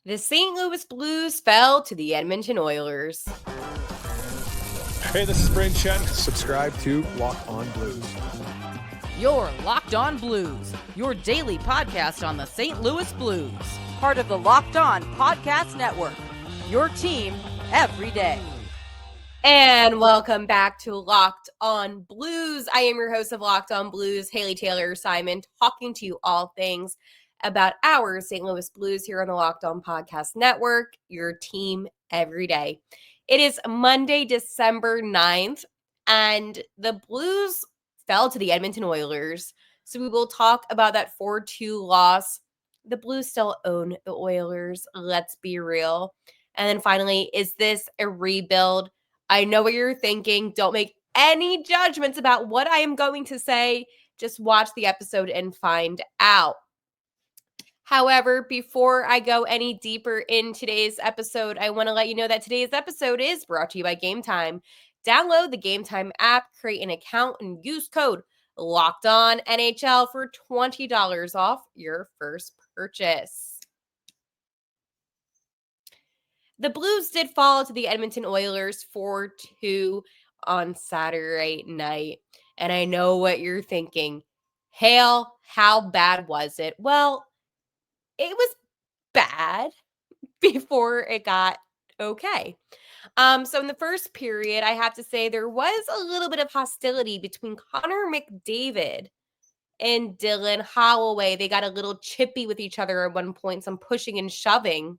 The St. Louis Blues fell to the Edmonton Oilers. Hey, this is Brayden Chen. Subscribe to Locked On Blues. You're Locked On Blues, your daily podcast on the St. Louis Blues. Part of the Locked On Podcast Network, your team every day. And welcome back to Locked On Blues. I am your host of Locked On Blues, Haley Taylor Simon, talking to you all things about our St. Louis Blues here on the Locked On Podcast Network, your team every day. It is Monday, December 9th, and the Blues fell to the Edmonton Oilers. So we will talk about that 4-2 loss. The Blues still own the Oilers, let's be real. And then finally, is this a rebuild? I know what you're thinking. Don't make any judgments about what I am going to say. Just watch the episode and find out. However, before I go any deeper in today's episode, I want to let you know that today's episode is brought to you by Gametime. Download the Gametime app, create an account, and use code LOCKEDONNHL for $20 off your first purchase. The Blues did fall to the Edmonton Oilers 4-2 on Saturday night. And I know what you're thinking. Hale, how bad was it? Well, it was bad before it got okay. So in the first period, I have to say there was a little bit of hostility between Connor McDavid and Dylan Holloway. They got a little chippy with each other at one point, some pushing and shoving,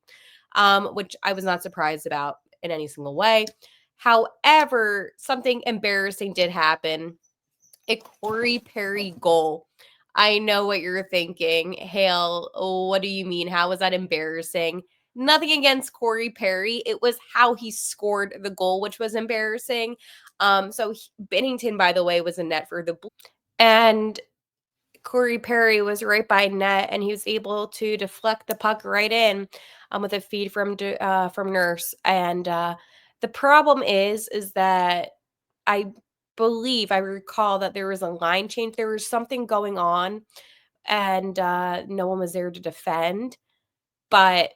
which I was not surprised about in any single way. However, something embarrassing did happen. A Corey Perry goal. I know what you're thinking. Hale, what do you mean? How was that embarrassing? Nothing against Corey Perry. It was how he scored the goal, which was embarrassing. Bennington, by the way, was in net for the Blues. And Corey Perry was right by net, and he was able to deflect the puck right in with a feed from Nurse. And the problem is that I recall that there was a line change. There was something going on, and no one was there to defend. But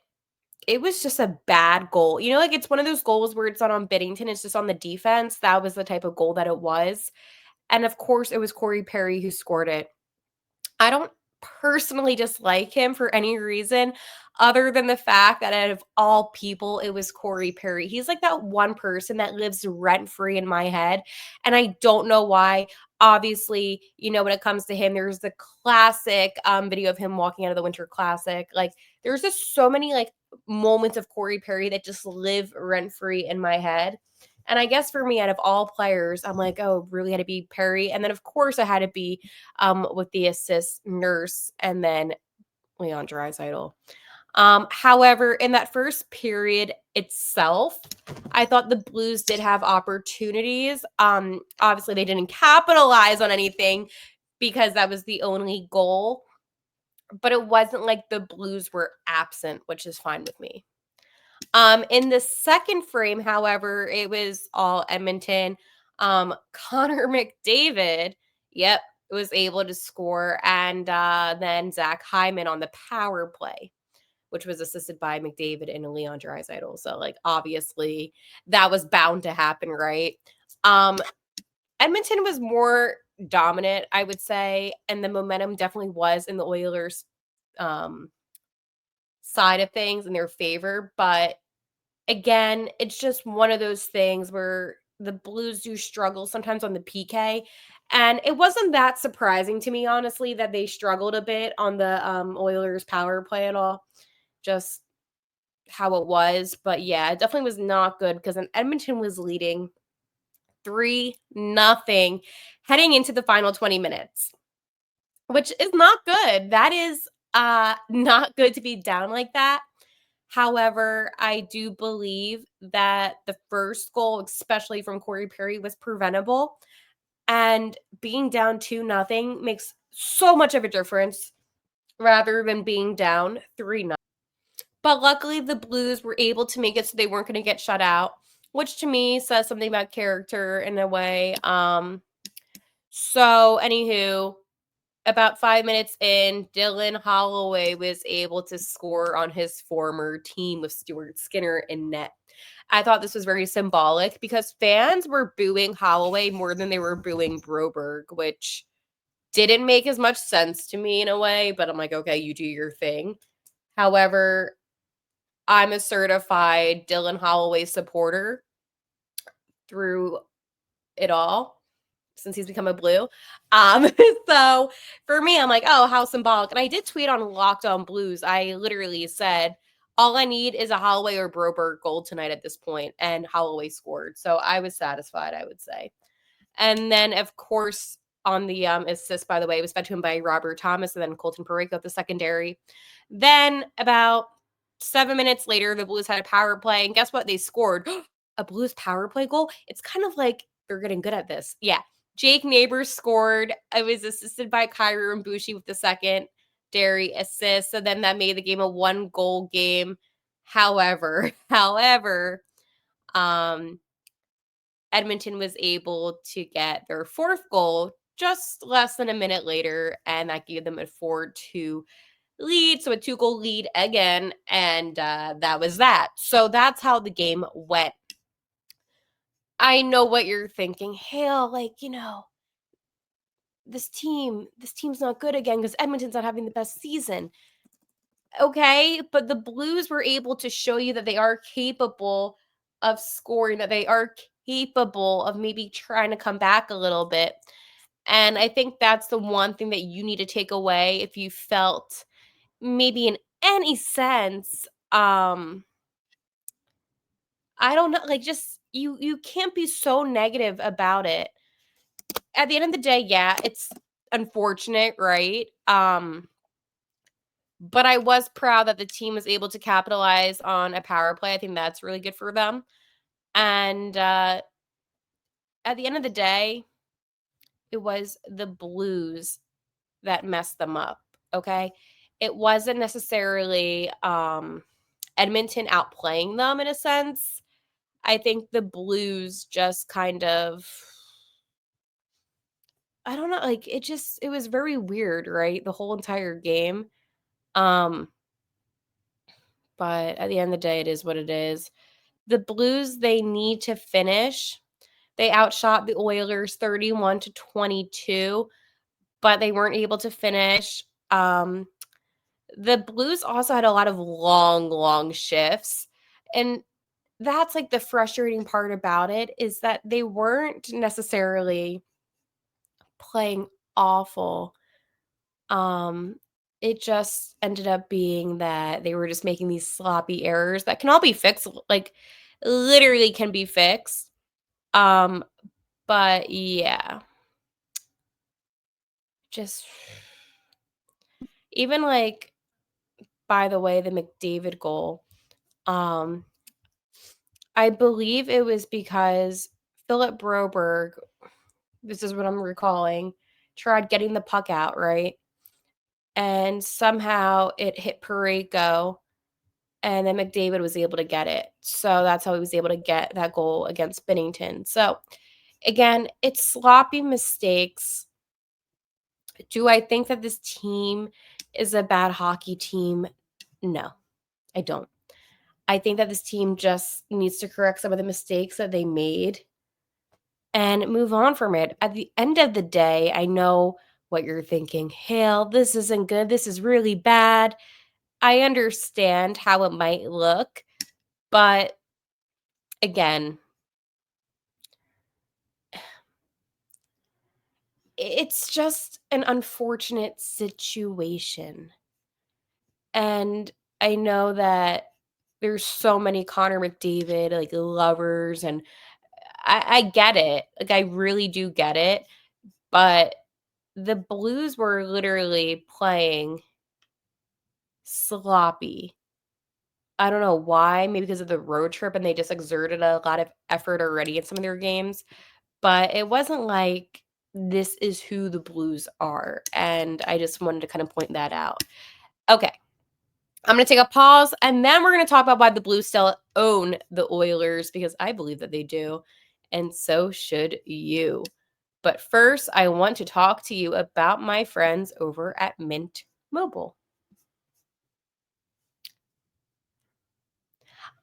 it was just a bad goal. You know, like it's one of those goals where it's not on Binnington, it's just on the defense. That was the type of goal that it was. And of course, it was Corey Perry who scored it. I don't personally dislike him for any reason other than the fact that out of all people, it was Corey Perry. He's like that one person that lives rent-free in my head, and I don't know why. Obviously, you know, when it comes to him, there's the classic video of him walking out of the Winter Classic. Like, there's just so many, like, moments of Corey Perry that just live rent-free in my head. And I guess for me, out of all players, I'm like, oh, really had to be Perry. And then, of course, it had to be with the assist Nurse and then Leon Draisaitl. However, in that first period itself, I thought the Blues did have opportunities. Obviously, they didn't capitalize on anything because that was the only goal. But it wasn't like the Blues were absent, which is fine with me. In the second frame, however, it was all Edmonton. Connor McDavid, was able to score, and then Zach Hyman on the power play, which was assisted by McDavid and Leon Draisaitl. So, like, obviously, that was bound to happen, right? Edmonton was more dominant, I would say, and the momentum definitely was in the Oilers' side of things in their favor. But again, it's just one of those things where the Blues do struggle sometimes on the PK. And it wasn't that surprising to me, honestly, that they struggled a bit on the Oilers power play at all. Just how it was. But yeah, it definitely was not good because Edmonton was leading 3-0 heading into the final 20 minutes, which is not good. That is not good to be down like that. However, I do believe that the first goal, especially from Corey Perry, was preventable. And being down 2-0 makes so much of a difference rather than being down 3-0. But luckily, the Blues were able to make it so they weren't going to get shut out, which to me says something about character in a way. So, anywho, about 5 minutes in, Dylan Holloway was able to score on his former team with Stuart Skinner in net. I thought this was very symbolic because fans were booing Holloway more than they were booing Broberg, which didn't make as much sense to me in a way, but I'm like, okay, you do your thing. However, I'm a certified Dylan Holloway supporter through it all since he's become a Blue. So for me, I'm like, oh, how symbolic. And I did tweet on Locked On Blues. I literally said, all I need is a Holloway or Broberg goal tonight at this point, and Holloway scored. So I was satisfied, I would say. And then, of course, on the assist, by the way, it was fed to him by Robert Thomas and then Colton Parayko at the secondary. Then about 7 minutes later, the Blues had a power play. And guess what? They scored a Blues power play goal. It's kind of like they're getting good at this. Yeah. Jake Neighbors scored. It was assisted by Kyrou Mbushi with the secondary assist. So then that made the game a 1-goal game. However, Edmonton was able to get their 4th goal just less than a minute later, and that gave them a 4-2 lead, so a 2-goal lead again, and that was that. So that's how the game went. I know what you're thinking. Hale, this team's not good again because Edmonton's not having the best season. Okay, but the Blues were able to show you that they are capable of scoring, that they are capable of maybe trying to come back a little bit. And I think that's the one thing that you need to take away if you felt maybe in any sense, I don't know, just you can't be so negative about it. At the end of the day, yeah, it's unfortunate, right? But I was proud that the team was able to capitalize on a power play. I think that's really good for them. And at the end of the day, it was the Blues that messed them up, okay? It wasn't necessarily Edmonton outplaying them in a sense. I think the Blues just kind of, I don't know, it was very weird, right? The whole entire game. But at the end of the day, it is what it is. The Blues, they need to finish. They outshot the Oilers 31-22, but they weren't able to finish. The Blues also had a lot of long shifts. And that's the frustrating part about it is that they weren't necessarily playing awful. It just ended up being that they were just making these sloppy errors that can all be fixed, literally can be fixed. But yeah. Just even by the way, the McDavid goal, I believe it was because Philip Broberg, this is what I'm recalling, tried getting the puck out, right? And somehow it hit Parayko, and then McDavid was able to get it. So that's how he was able to get that goal against Binnington. So again, it's sloppy mistakes. Do I think that this team is a bad hockey team? No, I don't. I think that this team just needs to correct some of the mistakes that they made and move on from it. At the end of the day, I know what you're thinking. Hale, this isn't good. This is really bad. I understand how it might look, but again, it's just an unfortunate situation. And I know that there's so many Connor McDavid lovers, and I get it. I really do get it. But the Blues were literally playing sloppy. I don't know why, maybe because of the road trip and they just exerted a lot of effort already in some of their games. But it wasn't like this is who the Blues are. And I just wanted to kind of point that out. Okay. I'm going to take a pause, and then we're going to talk about why the Blues still own the Oilers, because I believe that they do, and so should you. But first, I want to talk to you about my friends over at Mint Mobile.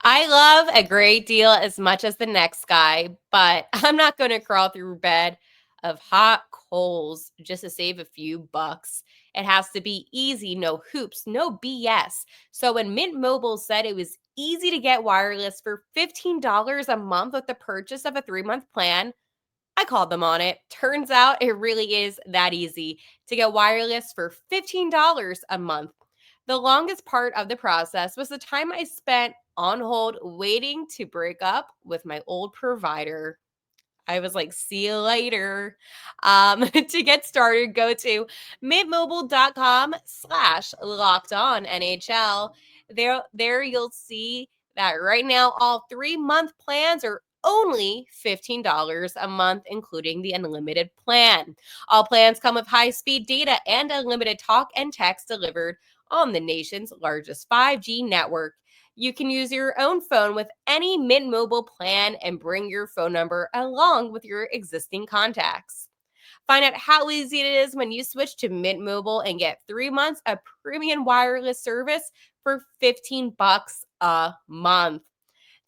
I love a great deal as much as the next guy, but I'm not going to crawl through a bed of hot coals just to save a few bucks. It has to be easy, no hoops, no BS. So when Mint Mobile said it was easy to get wireless for $15 a month with the purchase of a 3-month plan, I called them on it. Turns out it really is that easy to get wireless for $15 a month. The longest part of the process was the time I spent on hold waiting to break up with my old provider. I was like, see you later. To get started, go to mintmobile.com/lockedon NHL. There you'll see that right now all 3-month plans are only $15 a month, including the unlimited plan. All plans come with high-speed data and unlimited talk and text delivered on the nation's largest 5G network. You can use your own phone with any Mint Mobile plan and bring your phone number along with your existing contacts. Find out how easy it is when you switch to Mint Mobile and get 3 months of premium wireless service for $15 a month.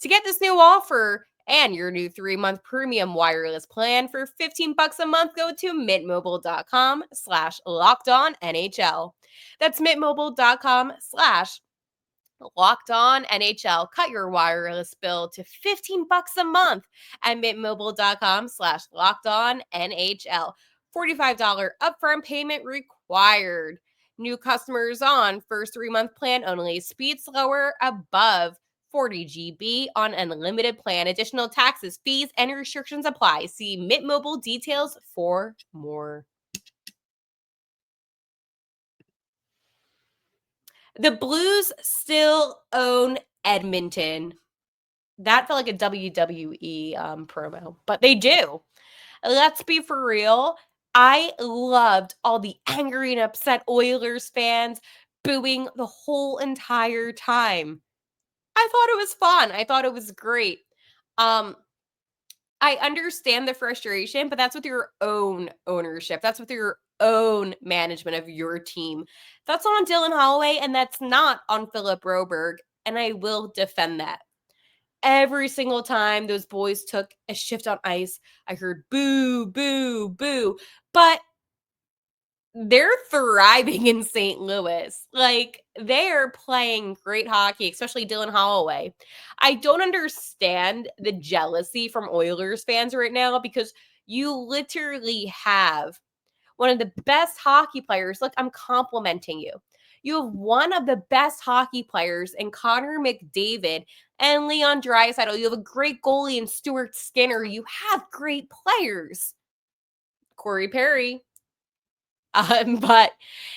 To get this new offer and your new 3-month premium wireless plan for $15 a month, go to mintmobile.com/lockedonnhl. That's mintmobile.com/LockedOnNHL. Cut your wireless bill to $15 a month at mintmobile.com/LockedOnNHL. $45 upfront payment required. New customers on first 3-month plan only. Speed slower above 40 GB on unlimited plan. Additional taxes, fees, and restrictions apply. See Mint Mobile details for more. The Blues still own Edmonton. That felt like a WWE promo, but they do. Let's be for real. I loved all the angry and upset Oilers fans booing the whole entire time. I thought it was fun. I thought it was great. Um, I understand the frustration, but that's with your own ownership. That's with your own management of your team. That's not on Dylan Holloway, and that's not on Philip Broberg. And I will defend that. Every single time those boys took a shift on ice, I heard boo, boo, boo. But they're thriving in St. Louis. Like, they're playing great hockey, especially Dylan Holloway. I don't understand the jealousy from Oilers fans right now because you literally have one of the best hockey players. Look, I'm complimenting you. You have one of the best hockey players in Connor McDavid and Leon Draisaitl. You have a great goalie in Stuart Skinner. You have great players. Corey Perry. But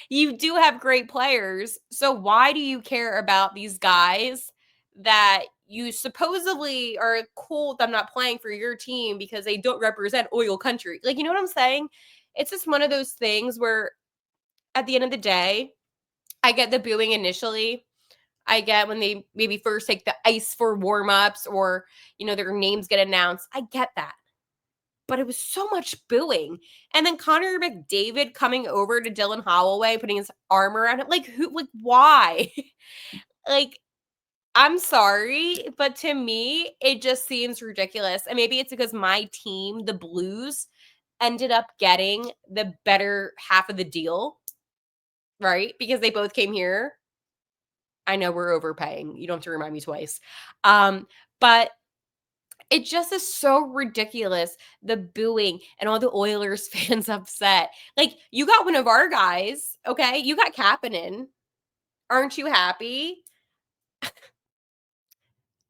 you do have great players. So why do you care about these guys that you supposedly are cool with them not playing for your team because they don't represent oil country? Like, you know what I'm saying? It's just one of those things where at the end of the day, I get the booing initially. I get when they maybe first take the ice for warm-ups or, their names get announced. I get that. But it was so much booing. And then Connor McDavid coming over to Dylan Holloway, putting his arm around him. Like, why? Like, I'm sorry, but to me, it just seems ridiculous. And maybe it's because my team, the Blues, ended up getting the better half of the deal, right? Because they both came here. I know we're overpaying. You don't have to remind me twice. But it just is so ridiculous, the booing and all the Oilers fans upset. Like, you got one of our guys, okay? You got Kapanen. Aren't you happy?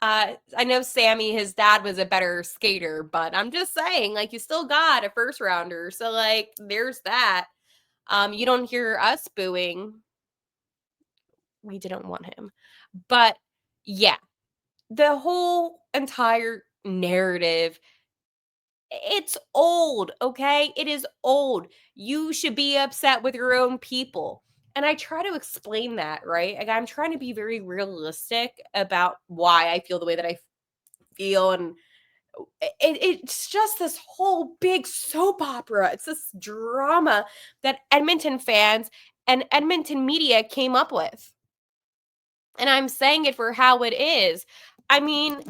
I know Sammy, his dad was a better skater, but I'm just saying, like, you still got a first rounder. So, like, there's that. You don't hear us booing. We didn't want him. But, yeah, the whole entire narrative, it's old, okay? It is old. You should be upset with your own people. And I try to explain that, right? Like, I'm trying to be very realistic about why I feel the way that I feel and It's just this whole big soap opera. It's this drama that Edmonton fans and Edmonton media came up with. And I'm saying it for how it is. I mean,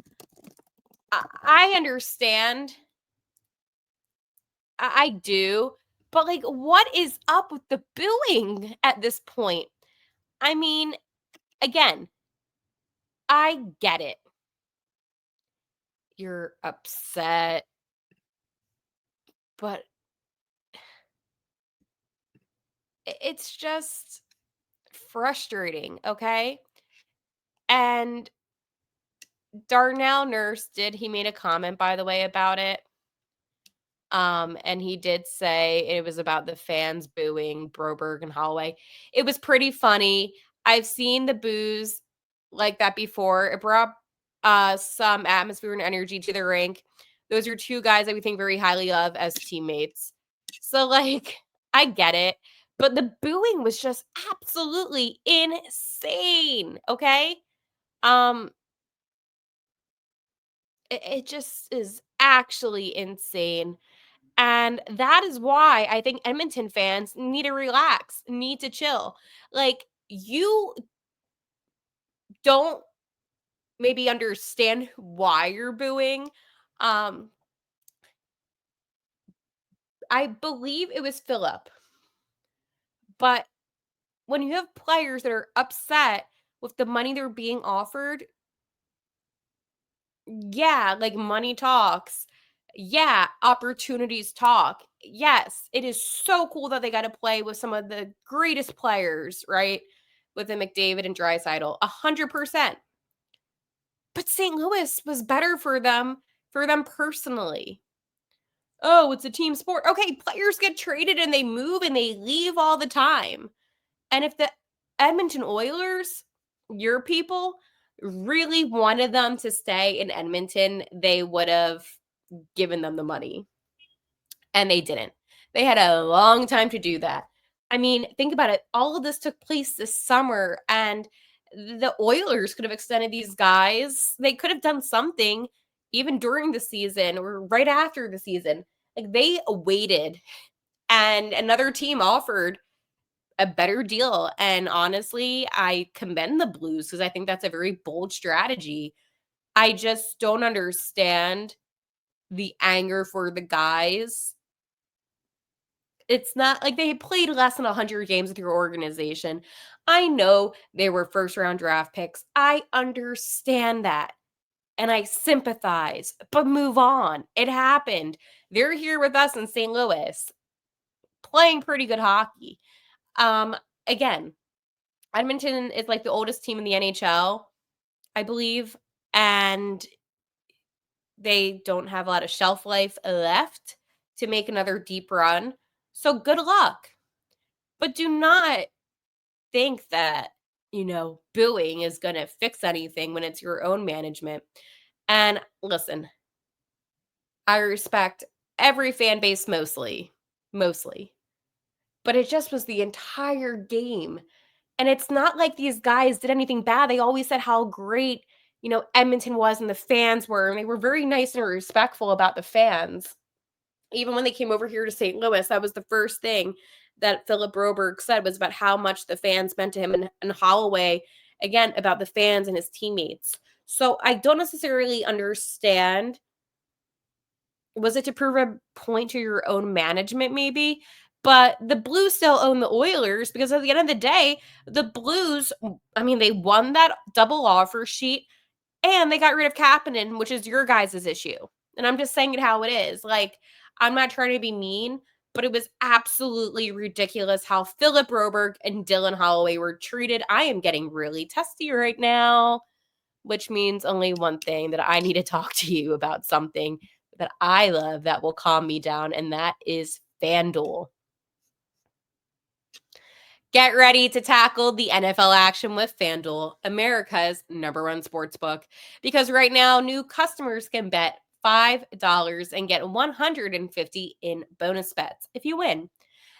I understand. I do. But, like, what is up with the booing at this point? I mean, again, I get it. You're upset. But it's just frustrating, okay? And Darnell Nurse he made a comment, by the way, about it. And he did say it was about the fans booing Broberg and Holloway. It was pretty funny. I've seen the boos like that before. It brought some atmosphere and energy to the rink. Those are two guys that we think very highly of as teammates. So, like, I get it. But the booing was just absolutely insane. Okay. It just is actually insane. And that is why I think Edmonton fans need to relax, need to chill. Like, you don't maybe understand why you're booing. Um, I believe it was Philip. But when you have players that are upset with the money they're being offered, yeah, like money talks. Yeah, opportunities talk. Yes, it is so cool that they got to play with some of the greatest players, right? With the McDavid and Draisaitl, 100%. But St. Louis was better for them personally. Oh, it's a team sport. Okay, players get traded and they move and they leave all the time. And if the Edmonton Oilers, your people, really wanted them to stay in Edmonton, they would have given them the money. And they didn't. They had a long time to do that. I mean, think about it. All of this took place this summer, and the Oilers could have extended these guys. They could have done something even during the season or right after the season. Like, they waited, and another team offered a better deal. And honestly, I commend the Blues because I think that's a very bold strategy. I just don't understand the anger for the guys. It's not like they played less than 100 games with your organization. I know they were first round draft picks. I understand that. And I sympathize, but move on. It happened. They're here with us in St. Louis playing pretty good hockey. Again, Edmonton is like the oldest team in the NHL, I believe, and they don't have a lot of shelf life left to make another deep run. So good luck. But do not think that, booing is going to fix anything when it's your own management. And listen, I respect every fan base mostly, but it just was the entire game. And it's not like these guys did anything bad. They always said how great, Edmonton was and the fans were. And they were very nice and respectful about the fans. Even when they came over here to St. Louis, that was the first thing that Philip Broberg said was about how much the fans meant to him, and Holloway, again, about the fans and his teammates. So I don't necessarily understand. Was it to prove a point to your own management, maybe? But the Blues still own the Oilers because at the end of the day, the Blues, I mean, they won that double offer sheet and they got rid of Kapanen, which is your guys' issue. And I'm just saying it how it is. Like, I'm not trying to be mean, but it was absolutely ridiculous how Philip Broberg and Dylan Holloway were treated. I am getting really testy right now, which means only one thing, that I need to talk to you about something that I love that will calm me down, and that is FanDuel. Get ready to tackle the NFL action with FanDuel, America's #1 sportsbook. Because right now, new customers can bet $5 and get $150 in bonus bets if you win.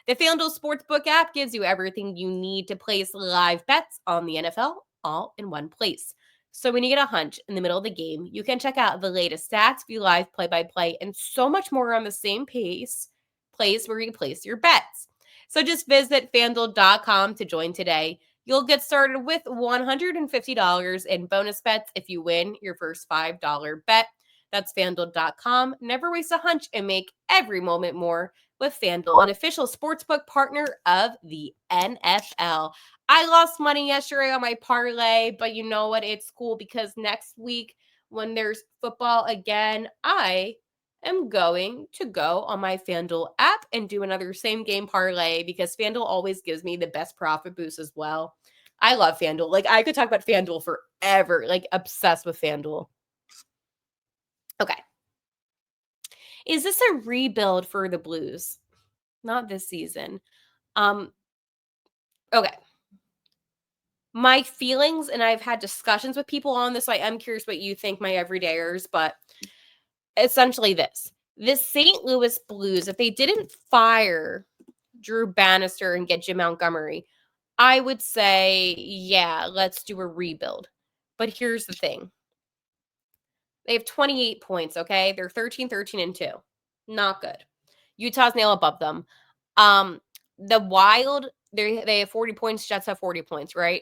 The FanDuel Sportsbook app gives you everything you need to place live bets on the NFL all in one place. So when you get a hunch in the middle of the game, you can check out the latest stats, view live play-by-play, and so much more on the same place where you place your bets. So just visit FanDuel.com to join today. You'll get started with $150 in bonus bets if you win your first $5 bet. That's FanDuel.com. Never waste a hunch and make every moment more with FanDuel, an official sportsbook partner of the NFL. I lost money yesterday on my parlay, but you know what? It's cool because next week when there's football again, I am going to go on my FanDuel app and do another same game parlay because FanDuel always gives me the best profit boost as well. I love FanDuel. Like, I could talk about FanDuel forever, like obsessed with FanDuel. Okay. Is this a rebuild for the Blues? Not this season. Okay. My feelings, and I've had discussions with people on this, so I am curious what you think, my everydayers, but essentially this St. Louis Blues, if they didn't fire Drew Bannister and get Jim Montgomery, I would say, yeah, let's do a rebuild. But here's the thing. They have 28 points, okay? They're 13-13-2. Not good. Utah's nail above them. The Wild, they have 40 points. Jets have 40 points, right?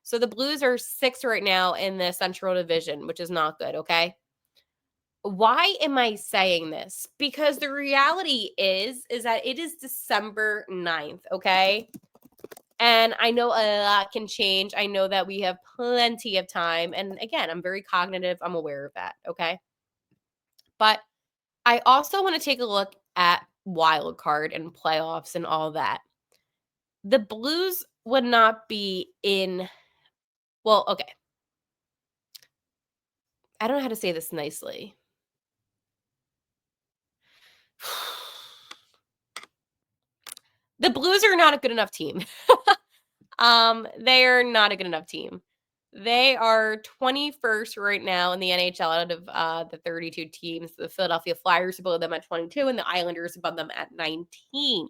So the Blues are 6th right now in the Central Division, which is not good, okay? Why am I saying this? Because the reality is that it is December 9th, okay? And I know a lot can change. I know that we have plenty of time. And again, I'm very cognitive. I'm aware of that, okay? But I also want to take a look at wild card and playoffs and all that. The Blues would not be in, well, okay. I don't know how to say this nicely. The Blues are not a good enough team. They are not a good enough team. They are 21st right now in the NHL out of the 32 teams. The Philadelphia Flyers above them at 22 and the Islanders above them at 19.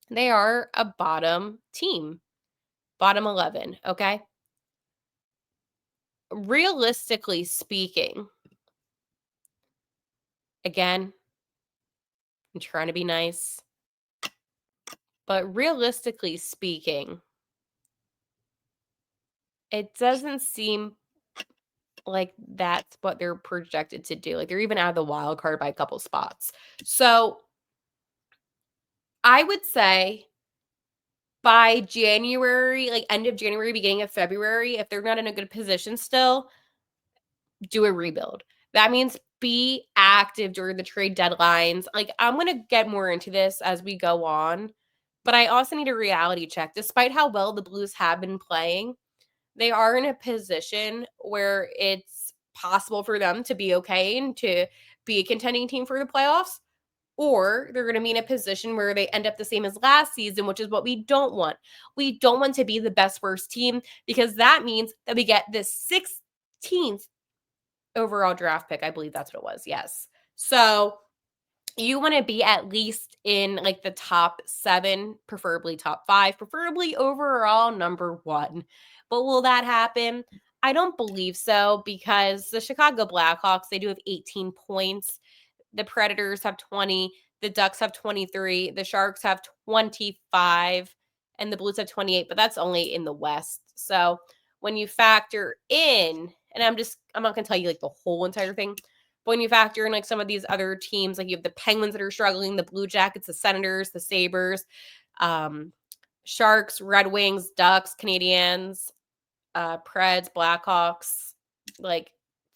They are a bottom team. Bottom 11, okay? Realistically speaking, again, I'm trying to be nice, but realistically speaking, it doesn't seem like that's what they're projected to do. Like, they're even out of the wild card by a couple spots. So I would say by January, like end of January, beginning of February, if they're not in a good position still, do a rebuild. That means be active during the trade deadlines. Like, I'm going to get more into this as we go on, but I also need a reality check. Despite how well the Blues have been playing, they are in a position where it's possible for them to be okay and to be a contending team for the playoffs, or they're going to be in a position where they end up the same as last season, which is what we don't want. We don't want to be the best worst team because that means that we get the 16th overall draft pick. I believe that's what it was. Yes. So you want to be at least in like the top 7, preferably top 5, preferably overall number 1. But will that happen? I don't believe so because the Chicago Blackhawks, they do have 18 points. The Predators have 20. The Ducks have 23. The Sharks have 25. And the Blues have 28. But that's only in the West. So when you factor in, and I'm not going to tell you like the whole entire thing. But when you factor in like some of these other teams, like you have the Penguins that are struggling, the Blue Jackets, the Senators, the Sabres, Sharks, Red Wings, Ducks, Canadiens, Preds, Blackhawks, like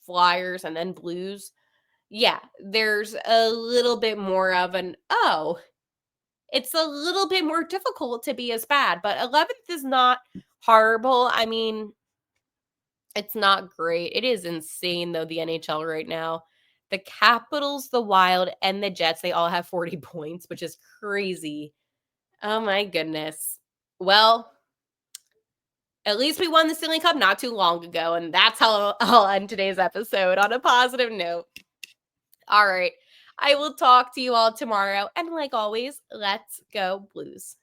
Flyers, and then Blues. Yeah, there's a little bit more of it's a little bit more difficult to be as bad, but 11th is not horrible. I mean, it's not great. It is insane, though, the NHL right now. The Capitals, the Wild, and the Jets, they all have 40 points, which is crazy. Oh, my goodness. Well, at least we won the Stanley Cup not too long ago, and that's how I'll end today's episode on a positive note. All right. I will talk to you all tomorrow, and like always, let's go Blues.